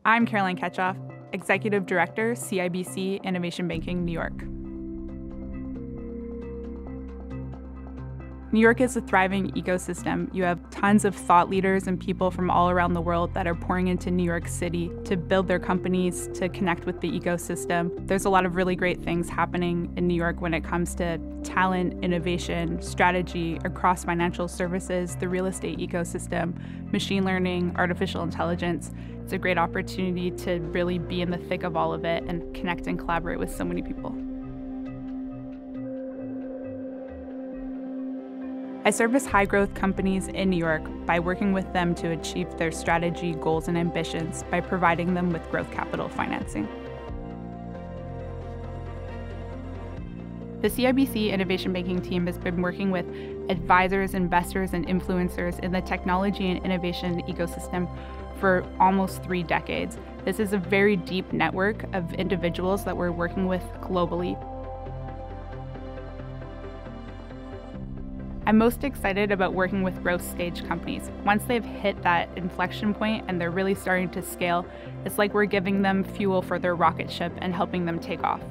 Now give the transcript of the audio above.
I'm Caroline Tkatschow, Executive Director, CIBC Innovation Banking, New York. New York is a thriving ecosystem. You have tons of thought leaders and people from all around the world that are pouring into New York City to build their companies, to connect with the ecosystem. There's a lot of really great things happening in New York when it comes to talent, innovation, strategy across financial services, the real estate ecosystem, machine learning, artificial intelligence. It's a great opportunity to really be in the thick of all of it and connect and collaborate with so many people. I service high-growth companies in New York by working with them to achieve their strategy, goals, and ambitions by providing them with growth capital financing. The CIBC Innovation Banking team has been working with advisors, investors, and influencers in the technology and innovation ecosystem for almost 3 decades. This is a very deep network of individuals that we're working with globally. I'm most excited about working with growth stage companies. Once they've hit that inflection point and they're really starting to scale, it's like we're giving them fuel for their rocket ship and helping them take off.